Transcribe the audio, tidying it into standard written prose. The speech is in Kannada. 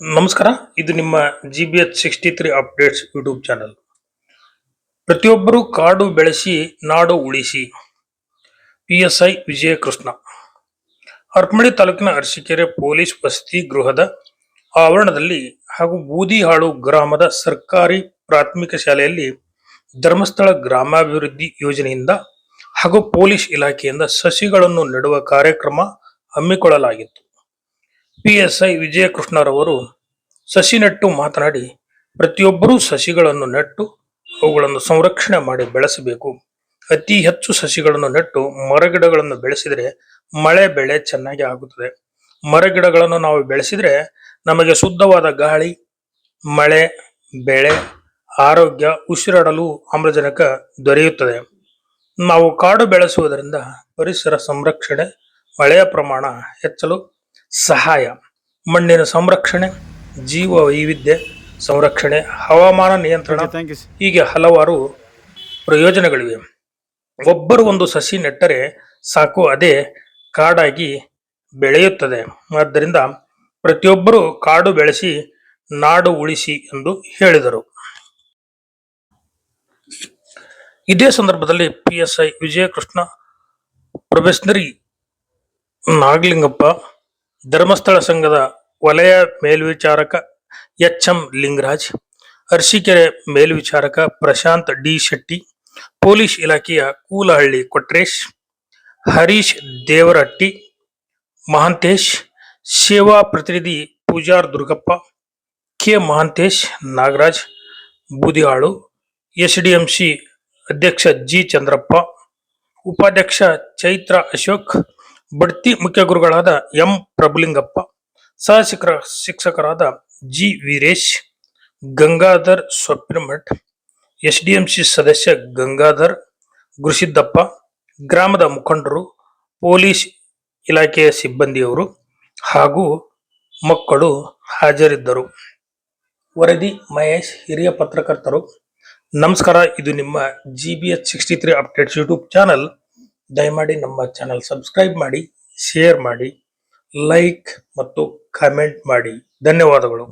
ನಮಸ್ಕಾರ. ಇದು ನಿಮ್ಮ GBH63 ಅಪ್ಡೇಟ್ಸ್ ಯೂಟ್ಯೂಬ್ ಚಾನಲ್. ಪ್ರತಿಯೊಬ್ಬರು ಕಾಡು ಬೆಳೆಸಿ ನಾಡು ಉಳಿಸಿ. PSI ವಿಜಯಕೃಷ್ಣ. ಹರಪನಹಳ್ಳಿ ತಾಲೂಕಿನ ಅರಸೀಕೆರೆ ಪೊಲೀಸ್ ವಸತಿ ಗೃಹದ ಆವರಣದಲ್ಲಿ ಹಾಗೂ ಬೂದಿಹಾಳು ಗ್ರಾಮದ ಸರ್ಕಾರಿ ಪ್ರಾಥಮಿಕ ಶಾಲೆಯಲ್ಲಿ ಧರ್ಮಸ್ಥಳ ಗ್ರಾಮಾಭಿವೃದ್ಧಿ ಯೋಜನೆಯಿಂದ ಹಾಗೂ ಪೊಲೀಸ್ ಇಲಾಖೆಯಿಂದ ಸಸಿಗಳನ್ನು ನೆಡುವ ಕಾರ್ಯಕ್ರಮ ಹಮ್ಮಿಕೊಳ್ಳಲಾಗಿತ್ತು. PSI ವಿಜಯಕೃಷ್ಣರವರು ಸಸಿ ನೆಟ್ಟು ಮಾತನಾಡಿ, ಪ್ರತಿಯೊಬ್ಬರೂ ಸಸಿಗಳನ್ನು ನೆಟ್ಟು ಅವುಗಳನ್ನು ಸಂರಕ್ಷಣೆ ಮಾಡಿ ಬೆಳೆಸಬೇಕು. ಅತಿ ಹೆಚ್ಚು ಸಸಿಗಳನ್ನು ನೆಟ್ಟು ಮರಗಿಡಗಳನ್ನು ಬೆಳೆಸಿದರೆ ಮಳೆ ಬೆಳೆ ಚೆನ್ನಾಗಿ ಆಗುತ್ತದೆ. ಮರಗಿಡಗಳನ್ನು ನಾವು ಬೆಳೆಸಿದರೆ ನಮಗೆ ಶುದ್ಧವಾದ ಗಾಳಿ, ಮಳೆ, ಬೆಳೆ, ಆರೋಗ್ಯ, ಉಸಿರಾಡಲು ಆಮ್ಲಜನಕ ದೊರೆಯುತ್ತದೆ. ನಾವು ಕಾಡು ಬೆಳೆಸುವುದರಿಂದ ಪರಿಸರ ಸಂರಕ್ಷಣೆ, ಮಳೆಯ ಪ್ರಮಾಣ ಹೆಚ್ಚಲು ಸಹಾಯ, ಮಣ್ಣಿನ ಸಂರಕ್ಷಣೆ, ಜೀವ ವೈವಿಧ್ಯ ಸಂರಕ್ಷಣೆ, ಹವಾಮಾನ ನಿಯಂತ್ರಣ, ಹೀಗೆ ಹಲವಾರು ಪ್ರಯೋಜನಗಳಿವೆ. ಒಬ್ಬರು ಒಂದು ಸಸಿ ನೆಟ್ಟರೆ ಸಾಕು, ಅದೇ ಕಾಡಾಗಿ ಬೆಳೆಯುತ್ತದೆ. ಆದ್ದರಿಂದ ಪ್ರತಿಯೊಬ್ಬರು ಕಾಡು ಬೆಳೆಸಿ ನಾಡು ಉಳಿಸಿ ಎಂದು ಹೇಳಿದರು. ಇದೇ ಸಂದರ್ಭದಲ್ಲಿ PSI ವಿಜಯಕೃಷ್ಣ, ಪ್ರೊಬೆಷನರಿ ನಾಗಲಿಂಗಪ್ಪ, ಧರ್ಮಸ್ಥಳ ಸಂಘದ ವಲಯ ಮೇಲ್ವಿಚಾರಕ HM ಲಿಂಗರಾಜ್, ಅರಸೀಕೆರೆ ಮೇಲ್ವಿಚಾರಕ ಪ್ರಶಾಂತ್ D ಶೆಟ್ಟಿ, ಪೊಲೀಸ್ ಇಲಾಖೆಯ ಕೂಲಹಳ್ಳಿ ಕೊಟ್ರೇಶ್, ಹರೀಶ್ ದೇವರಹಟ್ಟಿ, ಮಹಾಂತೇಶ್, ಸೇವಾ ಪ್ರತಿನಿಧಿ ಪೂಜಾರ್ ದುರ್ಗಪ್ಪ, K ಮಹಾಂತೇಶ್, ನಾಗರಾಜ್ ಬೂದಿಹಾಳು, SDMC ಅಧ್ಯಕ್ಷ G ಚಂದ್ರಪ್ಪ, ಉಪಾಧ್ಯಕ್ಷ ಚೈತ್ರ ಅಶೋಕ್, ಬಡ್ತಿ ಮುಖ್ಯ ಗುರುಗಳಾದ M ಪ್ರಭುಲಿಂಗಪ್ಪ, ಸಹ ಶಿಕ್ಷಕರಾದ G ವೀರೇಶ್, ಗಂಗಾಧರ್ ಸ್ವಪ್ನಮಠ್, SDMC ಸದಸ್ಯ ಗಂಗಾಧರ್ ಗುರುಸಿದ್ದಪ್ಪ, ಗ್ರಾಮದ ಮುಖಂಡರು, ಪೊಲೀಸ್ ಇಲಾಖೆಯ ಸಿಬ್ಬಂದಿಯವರು ಹಾಗೂ ಮಕ್ಕಳು ಹಾಜರಿದ್ದರು. ವರದಿ ಮಹೇಶ್, ಹಿರಿಯ ಪತ್ರಕರ್ತರು. ನಮಸ್ಕಾರ. ಇದು ನಿಮ್ಮ GBH63 ಅಪ್ಡೇಟ್ಸ್ ಯೂಟ್ಯೂಬ್ ಚಾನಲ್. ದಯಮಾಡಿ ನಮ್ಮ ಚಾನಲ್ ಸಬ್ಸ್ಕ್ರೈಬ್ ಮಾಡಿ, ಶೇರ್ ಮಾಡಿ, ಲೈಕ್ ಮತ್ತು ಕಾಮೆಂಟ್ ಮಾಡಿ. ಧನ್ಯವಾದಗಳು.